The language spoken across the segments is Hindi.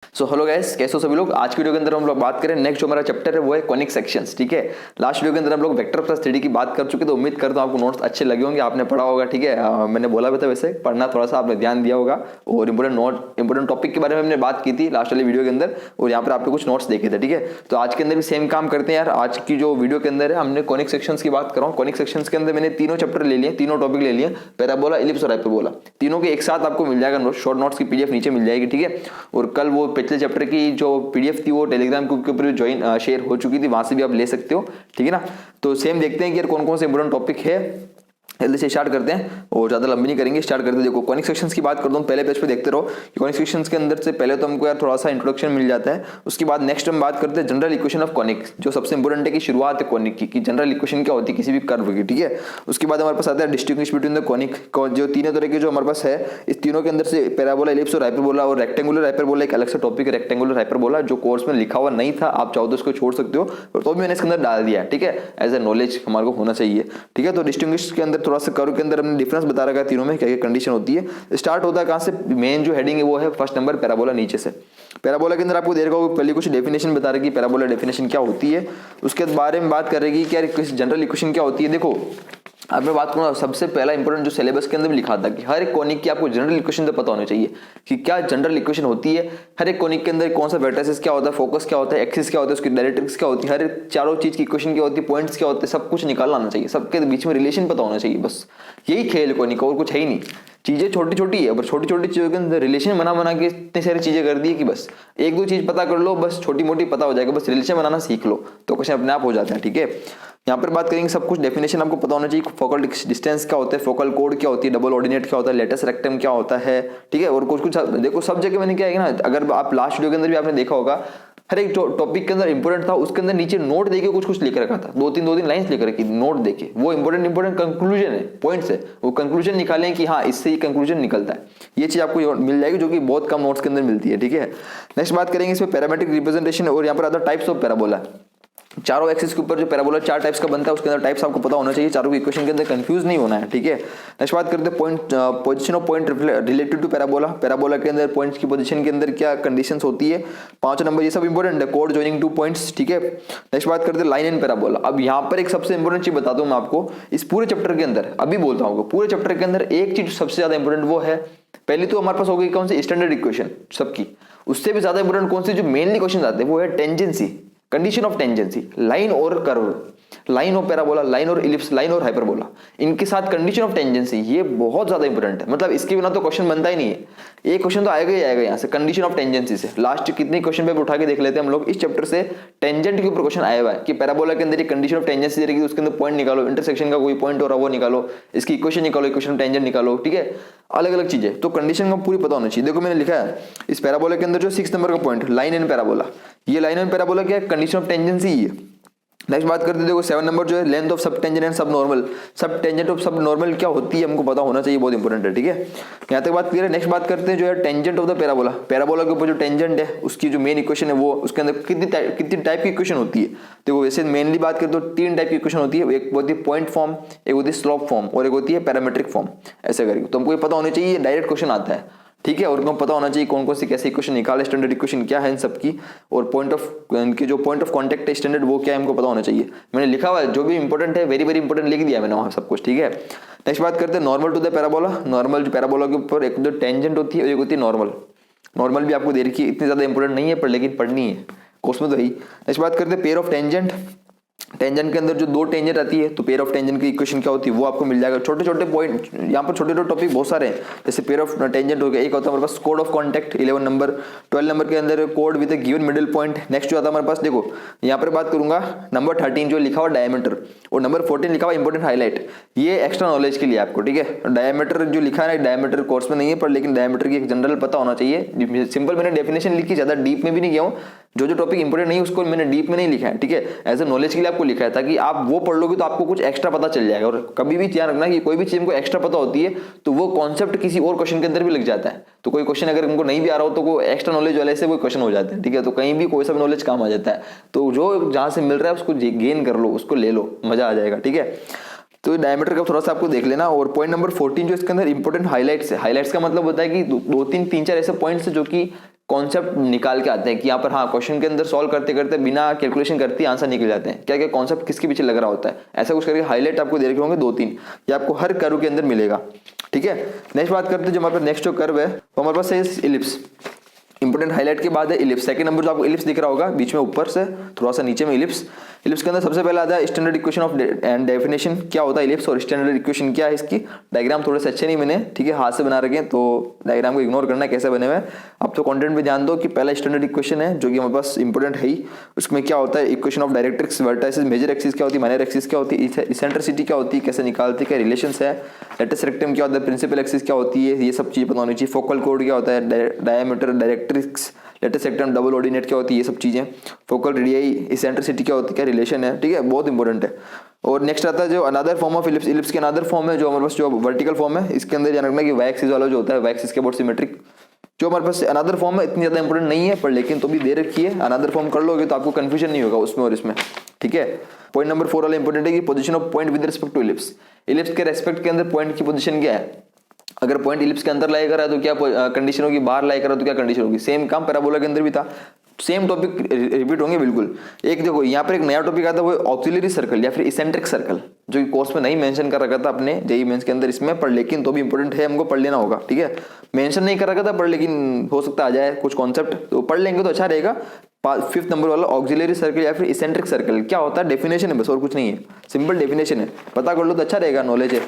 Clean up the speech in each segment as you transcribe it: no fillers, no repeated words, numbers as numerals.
सो हेलो गाइस, कैसे हो सभी लोग। आज की वीडियो के अंदर हम लोग बात करें नेक्स्ट जो हमारा चैप्टर है वो है कॉनिक सेक्शंस। ठीक है, लास्ट वीडियो के अंदर हम लोग वेक्टर प्लस 3D की बात कर चुके, तो उम्मीद करता हूं आपको नोट्स अच्छे लगे होंगे, आपने पढ़ा होगा। ठीक है, मैंने बोला भी था वैसे पढ़ना थोड़ा सा आपने ध्यान दिया होगा, और इंपोर्टेंट टॉपिक के बारे में हमने बात की थी लास्ट वाली वीडियो के अंदर, और यहाँ पर आपने कुछ नोट्स देखे थे। ठीक है, तो आज के अंदर भी सेम काम करते हैं यार। आज की जो वीडियो के अंदर है हमने कॉनिक सेक्शंस की बात कर रहा हूँ। कॉनिक सेक्शंस के अंदर मैंने तीनों चैप्टर ले लिए, तीनों टॉपिक ले लिए, पैराबोला, इलिप्स और हाइपरबोला, तीनों के एक साथ आपको मिल जाएगा। शॉर्ट नोट्स की पीडीएफ नीचे मिल जाएगी। ठीक है, और कल वो पिछले चैप्टर की जो पीडीएफ थी वो टेलीग्राम ग्रुप के ऊपर ज्वाइन शेयर हो चुकी थी, वहां से भी आप ले सकते हो। ठीक है ना, तो सेम देखते हैं कि यार कौन कौन से इंपोर्टेंट टॉपिक है। जल्दी से स्टार्ट करते हैं और ज्यादा लंबी नहीं करेंगे, स्टार्ट करते हैं। देखो कॉनिक सेक्शंस की बात करता हूं, पहले पेज पे देखते रहो। कॉनिक सेक्शंस के अंदर से पहले तो हमको यार थोड़ा सा इंट्रोडक्शन मिल जाता है, उसके बाद नेक्स्ट हम बात करते हैं जनरल इक्वेशन ऑफ कॉनिक, जो सबसे इंपोर्टेंट है कि शुरुआत है कॉनिक की, कि जनरल इक्वेशन क्या होती है किसी भी कर्व की। ठीक है, उसके बाद हमारे पास आता है डिस्टिंग्विश बिटवीन द कॉनिक, जो तीनों तरह के जो हमारे पास है, इस तीनों के अंदर से पैराबोला, इलिप्स और हाइपरबोला, और रेक्टेंगुलर हाइपरबोला एक अलग से टॉपिक है। रेक्टेंगुलर हाइपरबोला जो कोर्स में लिखा हुआ नहीं था, आप चाहो तो उसको छोड़ सकते हो, तो भी मैंने इसके अंदर डाल दिया। ठीक है, एज ए नॉलेज हमारे को होना चाहिए। ठीक है, तो डिस्टिंग्विश के अंदर थोड़ा सा कर्व के अंदर डिफरेंस बता रखा है तीनों में क्या क्या कंडीशन होती है। स्टार्ट होता है कहां से, मेन जो हेडिंग है वो है फर्स्ट नंबर पैराबोला, नीचे से। पैराबोला के अंदर आपको देर होगा पहले कुछ डेफिनेशन बता रही है, पैराबोला डेफिनेशन क्या होती है, उसके बारे में बात करेगी कि यार जनरल इक्वेशन क्या होती है। देखो अब मैं बात करूँ, सबसे पहला इंपोर्टेंट जो सिलेबस के अंदर भी लिखा था कि हर एक कॉनिक की आपको जनरल इक्वेशन तो पता होनी चाहिए कि क्या जनरल इक्वेशन होती है। हर एक कॉनिक के अंदर कौन सा वेर्टिसेस क्या होता है, फोकस क्या होता है, एक्सिस क्या होता है, उसकी डायरेक्ट्रिक्स क्या होती है, हर एक चारों चीज की इक्वेशन क्या होती है, पॉइंट्स क्या होते हैं, सब कुछ निकालना आना चाहिए, सबके बीच में रिलेशन पता होना चाहिए। बस यही खेल कॉनिक, और कुछ है ही नहीं। चीजें छोटी छोटी है, पर छोटी छोटी चीजों के अंदर रिलेशन बना के इतनी सारी चीजें कर दी कि बस एक दो चीज पता कर लो, बस छोटी मोटी पता हो जाएगा, बस रिलेशन बनाना सीख लो तो क्वेश्चन अपने आप हो जाते हैं। ठीक है, यहाँ पर बात करेंगे सब कुछ डेफिनेशन आपको पता होना चाहिए। फोकल डिस्टेंस क्या होता है, फोकल कोड क्या होती है, डबल ऑर्डिनेट क्या होता है, लेटेस्ट रेक्टम क्या होता है। ठीक है, और कुछ कुछ देखो सब जगह मैंने क्या है ना, अगर आप लास्ट वीडियो के अंदर भी आपने देखा होगा, हर एक टॉपिक के अंदर इंपोर्टेंट था, उसके अंदर नीचे नोट देके कुछ कुछ लिख रखा था, दो तीन लाइंस लिख रखी नोट देके, वो इंपोर्टेंट कंक्लूजन है, पॉइंट्स है, वो कंक्लूजन निकालें कि हाँ इससे ही कंक्लूजन निकलता है। ये चीज आपको मिल जाएगी जो कि बहुत कम नोट्स के अंदर मिलती है। ठीक है, नेक्स्ट बात करेंगे इसमें पैरामेट्रिक रिप्रेजेंटेशन, और यहाँ पर आता है टाइप्स ऑफ पैराबोला। चारों एक्सिस के ऊपर जो पैराबोला चार टाइप्स का बनता है, उसके अंदर टाइप्स आपको पता होना चाहिए, चारों की इक्वेशन के अंदर कंफ्यूज नहीं होना है। ठीक है, नेक्स्ट बात करते हैं point, position of point related to parabola. Parabola के अंदर पॉइंट्स की पोजीशन के अंदर क्या कंडीशंस होती है, 5 नंबर, ये सब इंपॉर्टेंट है। Code joining two points. ठीक है, नेक्स्ट बात करते हैं लाइन एंड पैराबोला। अब यहाँ पर एक सबसे इंपॉर्टेंट चीज बता दूं मैं आपको, इस पूरे चैप्टर के अंदर अभी बोलता हूँ, पूरे चैप्टर के अंदर एक चीज सबसे ज्यादा इंपॉर्टेंट वो है, पहली तो हमारे पास हो गई कौन सी, स्टैंडर्ड इक्वेशन सबकी। उससे भी ज्यादा इंपॉर्टेंट कौन सी जो मेनली क्वेश्चन आते हैं वो है tangency, condition of tangency, line और कर्व, लाइन और पैराबोला, लाइन और इलिप्स, लाइन और हाइपरबोला, इनके साथ कंडीशन ऑफ टेंजेंसी, ये बहुत ज्यादा इंपॉर्टेंट है। मतलब इसके बिना तो क्वेश्चन बनता ही नहीं है, एक क्वेश्चन तो आएगा ही आएगा यहाँ से कंडीशन ऑफ टेंजेंसी से। लास्ट कितने क्वेश्चन पेपर उठा के देख लेते हैं हम लोग, इस चैप्टर से टेंजेंट के ऊपर क्वेश्चन आया हुआ है कि पैराबोला के अंदर कंडीशन ऑफ टेंजेंसी रहेगी, उसके अंदर पॉइंट निकालो, इंटरसेक्शन का कोई पॉइंट हो रहा है वो निकालो, इसकी इक्वेशन निकालो, इक्वेशन टेंजेंट निकालो। ठीक है, अलग अलग चीजें, तो कंडीशन का पूरी पता होना चाहिए। देखो मैंने लिखा है इस पैराबोला के अंदर जो 6 नंबर का पॉइंट, लाइन एंड पैराबोला, ये लाइन एंड पैराबोला क्या है, कंडीशन ऑफ टेंजेंसी ही है। नेक्स्ट बात करते हैं, देखो 7 नंबर जो है लेंथ ऑफ सब टेंजेंट एंड सब नॉर्मल। सब टेंजेंट ऑफ सब नॉर्मल क्या होती है हमको पता होना चाहिए, बहुत इंपॉर्टेंट है। ठीक है, यहाँ तक बात क्लियर है। नेक्स्ट बात करते हैं जो है tangent of the parabola. Parabola के ऊपर जो टेंजेंट है उसकी जो मेन इक्वेशन है वो, उसके अंदर कितनी टाइप की इक्वेशन होती है। देखो वैसे मेनली बात करें तो 3 टाइप की इक्वेशन होती है, एक होती है पॉइंट फॉर्म, एक होती है स्लोप फॉर्म, और एक होती है पैरामेट्रिक फॉर्म। ऐसे करके तो हमको ये पता होना चाहिए, डायरेक्ट क्वेश्चन आता है। ठीक है, और उनको पता होना चाहिए कौन कौन सी कैसे इक्वेशन निकाले, स्टैंडर्ड इक्वेशन क्या है इन सबकी, और पॉइंट ऑफ इनके जो पॉइंट ऑफ कांटेक्ट है स्टैंडर्ड वो क्या है हमको पता होना चाहिए। मैंने लिखा हुआ है जो भी इंपॉर्टेंट है, वेरी वेरी इंपॉर्टेंट लिख दिया मैंने वहां सब कुछ। ठीक है, नेक्स्ट बात करते हैं normal to the parabola. Normal जो पैराबोला के ऊपर एक जो टेंजेंट होती है, एक होती है नॉर्मल। नॉर्मल भी आपको दे रखी है, इतनी ज्यादा इंपॉर्टेंट नहीं है पर लेकिन पढ़नी है कोर्स में तो ही। नेक्स्ट बात करते हैं पेयर ऑफ टेंजेंट। टेंजेंट के अंदर जो 2 टेंजेंट आती है तो पेयर ऑफ टेंजेंट की इक्वेशन क्या होती है वो आपको मिल जाएगा। छोटे छोटे पॉइंट यहाँ पर, छोटे छोटे टॉपिक बहुत सारे हैं, जैसे पेयर ऑफ टेंजेंट हो गया, एक होता है हमारे पास कोड ऑफ कांटेक्ट 11 नंबर, 12 नंबर के अंदर कोड with given middle point. Next जो आता है हमारे पास, देखो यहाँ पर बात करूंगा नंबर 13 जो लिखा हुआ डायमीटर, और नंबर 14 लिखा हुआ इंपोर्टेंट हाईलाइट, ये एक्स्ट्रा नॉलेज के लिए आपको। ठीक है, डायमीटर जो लिखा है, डायमीटर कोर्स में नहीं है पर लेकिन डायमीटर की एक जनरल पता होना चाहिए। सिंपल मैंने डेफिनेशन लिखी, ज्यादा डीप में भी नहीं गया हूँ, जो टॉपिक इंपोर्टेंट नहीं उसको मैंने डीप में नहीं लिखा है। ठीक है, एज ए नॉलेज के लिए आपको लिखा है ताकि आप वो पढ़ लोगे तो आपको कुछ एक्स्ट्रा पता चल जाएगा। और कभी भी ध्यान रखना कि कोई भी चीज हमको एक्स्ट्रा पता होती है तो वो कॉन्सेप्ट किसी और क्वेश्चन के अंदर भी लग जाता है। तो कोई क्वेश्चन अगर हमको नहीं भी आ रहा हो तो वो एक्स्ट्रा नॉलेज वाले से वो क्वेश्चन हो जाते हैं। ठीक है, तो कहीं भी कोई सा नॉलेज काम आ जाता है, तो जो जहां से मिल रहा है उसको गेन कर लो, उसको ले लो, मजा आ जाएगा। ठीक है, तो डायमीटर का थोड़ा सा आपको देख लेना। और पॉइंट नंबर 14 जो इसके अंदर इंपोर्टेंट हाइलाइट्स है, हाइलाइट्स का मतलब होता है कि 2 3 4 ऐसे पॉइंट्स जो कि कॉन्सेप्ट निकाल के आते हैं कि यहाँ पर हाँ क्वेश्चन के अंदर सॉल्व करते करते बिना कैलकुलेशन करते आंसर निकल जाते हैं, क्या क्या कॉन्सेप्ट किसके पीछे लग रहा होता है, ऐसा कुछ करके हाईलाइट आपको दे रखे होंगे 2-3, ये आपको हर कर्व के अंदर मिलेगा। ठीक है, नेक्स्ट बात करते हैं जो हमारे पास नेक्स्ट जो कर्व है वो हमारे पास है इलिप्स। इंपोर्टेंट हाईलाइट के बाद है इलिप्स। सेकंड नंबर जो आपको इलिप्स दिख रहा होगा बीच में ऊपर से थोड़ा सा नीचे में इलिप्स। इलिप्स के अंदर सबसे पहले आता है standard equation of and definition, क्या होता है इलिप्स और स्टैंडर्ड इक्वेशन क्या है इसकी। डायग्राम थोड़े से अच्छे नहीं बने, ठीक है, हाथ से बना रखे हैं तो डायग्राम को इग्नोर करना है कैसे बने हुए। आप तो कंटेंट में ध्यान दो कि पहला स्टैंडर्ड इक्वेशन है जो कि हमारे पास इंपोर्टेंट है ही। उसमें क्या होता है equation of directrix, vertices, major axis क्या होती है, माइनर एक्सिस क्या होती है, इसेंट्रिसिटी क्या होती है, कैसे निकालती है, क्या रिलेशंस है, लेटस रेक्टम क्या होता है, प्रिंसिपल एक्सिस क्या होती है, ये सब चीजें पता होनी चाहिए। फोकल कोड क्या होता है, diameter, directrix, latus rectum, double ordinate क्या होती है, ये सब चीजें। फोकल रेडियाई, इसेंट्रिसिटी क्या होती है, क्या रिलेशन है, ठीक है, बहुत इंपॉर्टेंट है। और नेक्स्ट आता है जो another form of ellipse. Ellipse के अनदर फॉर्म है जो हमारे पास जो वर्टिकल फॉर्म है, इसके अंदर ध्यान रखना कि वाई एक्सिस वाला जो होता है वाई एक्सिस के अबाउट सिमेट्रिक जो हमारे पास अनदर फॉर्म है, इतनी ज्यादा इंपॉर्टेंट नहीं है पर लेकिन तो भी दे रखी है। अनदर फॉर्म कर लोगे तो आपको कंफ्यूजन नहीं होगा उसमें और इसमें, ठीक है। पॉइंट नंबर 4 वाला इंपॉर्टेंट है कि position of point with respect to ellipse. Ellipse के रेस्पेक्ट के अंदर पॉइंट की पोजीशन क्या है। अगर पॉइंट इलिप्स के अंदर लाई कर रहा है तो क्या कंडीशन होगी, बाहर लाई कर रहा है तो क्या कंडीशन होगी। सेम काम पैराबोला के अंदर भी था, सेम टॉपिक रिपीट होंगे बिल्कुल। एक देखो यहाँ पर एक नया टॉपिक आता है वो ऑक्सिलरी सर्कल या फिर इसेंट्रिक सर्कल, जो कि कोर्स में नहीं मेंशन कर रखा था अपने जेईई मेंस के अंदर इसमें, पर लेकिन तो भी इंपॉर्टेंट है, हमको पढ़ लेना होगा, ठीक है। मेंशन नहीं कर रखा था पर लेकिन हो सकता आ जाए कुछ कॉन्सेप्ट, तो पढ़ लेंगे तो अच्छा रहेगा। 5th नंबर वाला ऑक्सिलरी सर्कल या फिर इसेंट्रिक सर्कल क्या होता है, डेफिनेशन है बस और कुछ नहीं है, सिंपल डेफिनेशन है, पता कर लो तो अच्छा रहेगा, नॉलेज है।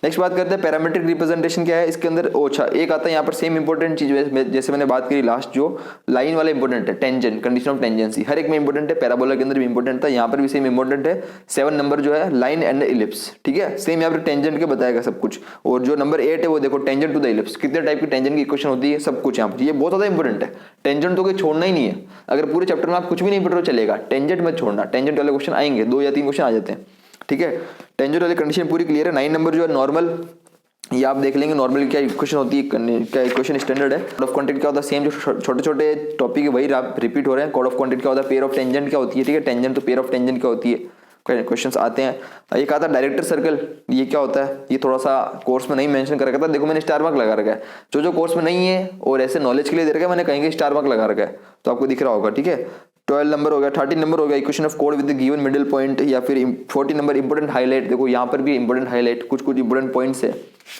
नेक्स्ट बात करते हैं पैरामीट्रिक रिप्रेजेंटेशन क्या है इसके अंदर। अच्छा एक आता है यहाँ पर सेम इंपॉर्टेंट चीज जैसे मैंने बात करी लास्ट, जो लाइन वाला इंपॉर्टेंट है, टेंजेंट, कंडीशन ऑफ टेंजेंसी, हर एक में इंपॉर्टेंट है। पैराबोला के अंदर भी इंपॉर्टेंट था, यहाँ पर भी सेम इंपॉर्टेंट है। 7 नंबर जो है लाइन एंड इलिप्स, ठीक है, सेम यहाँ पर टेंजेंट के बताएगा सब कुछ। और जो नंबर 8 है वो देखो टेंजेंट टू द इलिप्स, कितने टाइप की टेंजेंट की इक्वेशन होती है, सब कुछ यहाँ पर, ये बहुत ज्यादा इंपॉर्टेंट है। टेंजेंट तो कोई छोड़ना ही नहीं है, अगर पूरे चैप्टर में आप कुछ भी नहीं पढ़ रहे हो चलेगा, टेंजेंट मत छोड़ना। टेंजेंट वाले क्वेश्चन आएंगे, 2 या 3 क्वेश्चन आ जाते हैं, ठीक है। टेंजेंट वाली कंडीशन पूरी क्लियर है। 9 नंबर जो है नॉर्मल, ये आप देख लेंगे नॉर्मल क्या इक्वेशन होती है, क्या इक्वेशन स्टैंडर्ड है। कोड ऑफ क्वांटिटी क्या होता है, सेम जो छोटे छोटे टॉपिक है वही रिपीट हो रहे हैं। कोड ऑफ क्वांटिटी क्या होता है, पेयर ऑफ टेंजेंट क्या होती है, ठीक है, टेंजेंट तो पेयर ऑफ टेंजेंट क्या होती है, क्वेश्चंस आते हैं। एक आता है डायरेक्टर सर्कल, ये क्या होता है, ये थोड़ा सा कोर्स में नहीं मेंशन कर रखा था, देखो मैंने स्टार मार्क लगा रखा है। जो कोर्स में नहीं है और ऐसे नॉलेज के लिए दे रखा है मैंने कहीं स्टार मार्क लगा रखा है, तो आपको दिख रहा होगा, ठीक है। 12 नंबर हो गया, 13 नंबर हो गया equation of code with given middle point, या फिर 14 नंबर इंपोर्टेंट हाईलाइट। देखो यहाँ पर भी इंपोर्टेंट हाईलाइट, कुछ इंपोर्टेंट पॉइंट्स है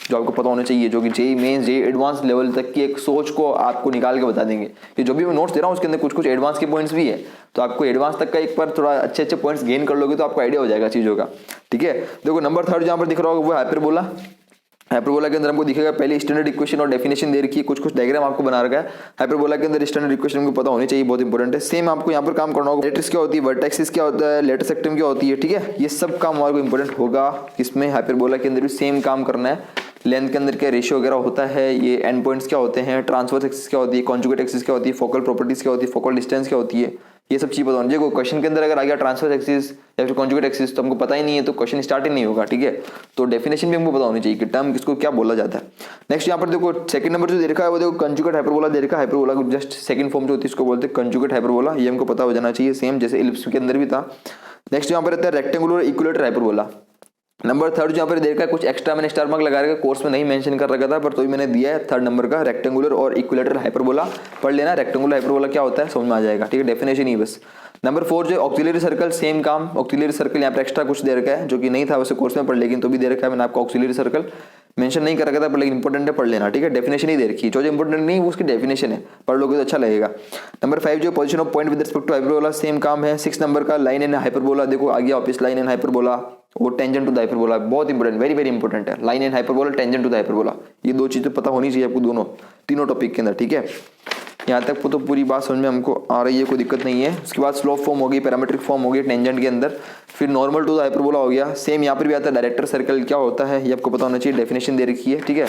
जो आपको पता होने चाहिए, जो कि JEE mains JEE advance level तक की एक सोच को आपको निकाल के बता देंगे। कि जो भी मैं नोट्स दे रहा हूँ उसके अंदर कुछ एडवांस के पॉइंट्स भी है, तो आपको एडवांस तक का एक बार थोड़ा अच्छे पॉइंट्स गेन कर लोगे तो आपको आइडिया हो जाएगा चीजों का, ठीक है। देखो नंबर 3 जहाँ पर दिख रहा होगा वो हाइपरबोला। हाइपरबोला के अंदर हमको दिखेगा पहले स्टैंडर्ड इक्वेशन और डेफिनेशन दे रखी है, कुछ डायग्राम आपको बना रखा है। हाइपरबोला के अंदर स्टैंडर्ड इक्वेशन हमको पता होनी चाहिए, बहुत इंपॉर्टेंट है। सेम आपको यहाँ पर काम करना होगा, लेट्रिक्स क्या होती है, वर्टेक्सिस क्या होता है, लेटस सेक्टम क्या होती है, ठीक है, ये सब काम हमारे को इंपॉर्टेंट होगा। किसमें, हाइपरबोला के अंदर भी सेम काम करना है। लेंथ के अंदर क्या रेशियो वगैरह होता है, ये एंड पॉइंट्स क्या होते हैं, ट्रांसवर्स एक्सिस क्या होती है, कॉन्जुगेट एक्सिस क्या होती है, फोकल प्रॉपर्टीज क्या होती है, फोकल डिस्टेंस क्या होती है, ये सब चीज पता होनी चाहिए। क्वेश्चन के अंदर अगर आ गया ट्रांसवर्स एक्सिस या फिर कॉन्जुगेट एक्सिस तो हमको पता ही नहीं है तो क्वेश्चन स्टार्ट ही नहीं होगा, ठीक है। तो डेफिनेशन भी हमको पता होनी चाहिए कि टर्म किसको क्या बोला जाता है। नेक्स्ट यहाँ पर देखो सेकंड नंबर जो दे रखा है वो देखो कंजुगेट हाइपरबोला दे रखा है। हाइपरबोला को जस्ट सेकंड फॉर्म जो होती है इसको बोलते हैं कंजुगेट हाइपरबोला, ये हमको पता हो जाना चाहिए, सेम जैसे इलिप्स के अंदर भी था। नेक्स्ट यहाँ पर रहता है रेक्टेंगुलर इक्विलेटरल हाइपरबोला। नंबर 3 जो यहाँ पर दे रखा है, कुछ एक्स्ट्रा मैंने स्टार मार्क लगा रखा है, कोर्स में नहीं मेंशन कर रखा था पर तो भी मैंने दिया है 3rd नंबर का, रेक्टेंगुलर और इक्विलेटरल हाइपरबोला। पढ़ लेना रेक्टेंगुलर हाइपरबोला क्या होता है, समझ में आ जाएगा, ठीक है, डेफिनेशन ही बस। नंबर 4 जो ऑक्सिलरी सर्कल, सेम काम। ऑक्सिलरी सर्कल यहाँ पर एक्स्ट्रा कुछ दे रखा है जो कि नहीं था वैसे कोर्स में, पर लेकिन तो भी दे रखा है मैंने आपको। ऑक्सिलरी सर्कल मेंशन नहीं कर रखा था पर लेकिन इंपॉर्टेंट है, पढ़ लेना, ठीक है, डेफिनेशन ही दे रखी है। जो इंपॉर्टेंट नहीं वो उसकी डेफिनेशन है, पढ़ लोगे तो अच्छा लगेगा। नंबर 5 जो position of point with respect to hyperbola, same काम है। 6 नंबर का लाइन एंड हाइपरबोला, देखो आ गया ऑफिस लाइन एंड हाइपरबोला और टेंजेंट टू द हाइपरबोला, बहुत इंपॉर्टेंट, वेरी वेरी इंपॉर्टेंट है। Line and hyperbola, tangent to the hyperbola, ये 2 चीजें पता होनी चाहिए आपको तीनों टॉपिक के अंदर, ठीक है। यहाँ तक तो पूरी बात समझ में हमको आ रही है, कोई दिक्कत नहीं है। उसके बाद स्लोप फॉर्म होगी, पैरामीट्रिक फॉर्म होगी टेंजेंट के अंदर, फिर नॉर्मल टू द हाइपरबोला हो गया। सेम यहाँ पर भी आता है डायरेक्टर सर्कल क्या होता है, ये आपको पता होना चाहिए, डेफिनेशन दे रखी है, ठीक है।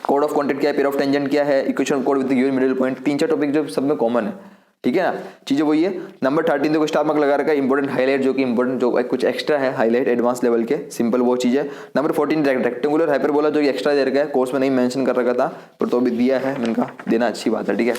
कोड ऑफ क्वांटिटी क्या है, पेयर ऑफ टेंजेंट क्या है, equation of code with given middle point, 3-4 topic जो सब में कॉमन है, ठीक है ना, चीजें वही है। नंबर 13 देखो स्टार मार्क लगा रखा है, इंपॉर्टेंट हाईलाइट, जो कि इंपॉर्टेंट जो कुछ एक्स्ट्रा है हाईलाइट एडवांस लेवल के, सिंपल वो चीज है। नंबर 14 रेक्टेंगुलर हाइपरबोला जो कि एक्स्ट्रा दे रखा है, कोर्स में नहीं मेंशन कर रखा था पर तो भी दिया है, मैंने कहा देना अच्छी बात है, ठीक है।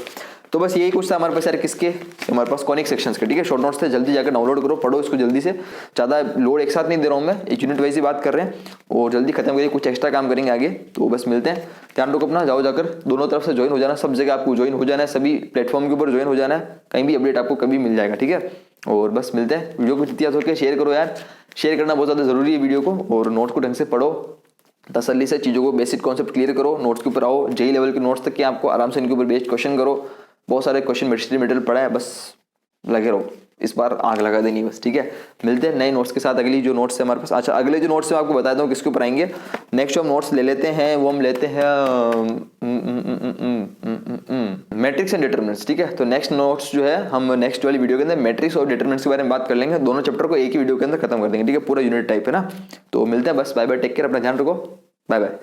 तो बस यही कुछ था हमारे पास यार, किसके, हमारे पास कॉनिक सेक्शंस के, ठीक है। शॉर्ट नोट्स थे, जल्दी जाकर डाउनलोड करो, पढ़ो इसको जल्दी से, ज़्यादा लोड एक साथ नहीं दे रहा हूँ मैं, एक यूनिट वाइज ही बात कर रहे हैं और जल्दी खत्म करिए, कुछ एक्स्ट्रा काम करेंगे आगे। तो बस मिलते हैं, ध्यान रखो अपना, जाओ जाकर दोनों तरफ से ज्वाइन हो जाना, सब जगह आपको ज्वाइन हो जाना है, सभी प्लेटफॉर्म के ऊपर ज्वाइन हो जाना है, कहीं भी अपडेट आपको कभी मिल जाएगा, ठीक है। और बस मिलते हैं, वीडियो को जितना हो सके शेयर करो यार, शेयर करना बहुत ज़्यादा जरूरी है वीडियो को, और नोट्स को ढंग से पढ़ो, तसल्ली से चीज़ों को बेसिक कॉन्सेप्ट क्लियर करो, नोट्स के ऊपर आओ, जेई लेवल के नोट्स तक के आपको आराम से इनके ऊपर बेस्ड क्वेश्चन करो, बहुत सारे क्वेश्चन मटेरियल पड़ा है, बस लगे रहो, इस बार आग लगा देनी बस, ठीक है। मिलते हैं नए नोट्स के साथ, अगली जो नोट्स है हमारे पास। अच्छा, अगले जो नोट्स है आपको बता दूं किसके ऊपर आएंगे। नेक्स्ट जो हम नोट्स ले लेते हैं वो हम लेते हैं मैट्रिक्स एंड डिटरमिनेंट्स, ठीक है। तो नेक्स्ट नोट्स जो है हम नेक्स्ट वाली वीडियो के अंदर मैट्रिक्स और डिटरमिनेंट्स के बारे में बात कर लेंगे, दोनों चैप्टर को एक ही वीडियो के अंदर खत्म कर देंगे, ठीक है, पूरा यूनिट टाइप है ना। तो मिलते हैं, बस बाय बाय, टेक केयर, अपना ध्यान रखो, बाय बाय।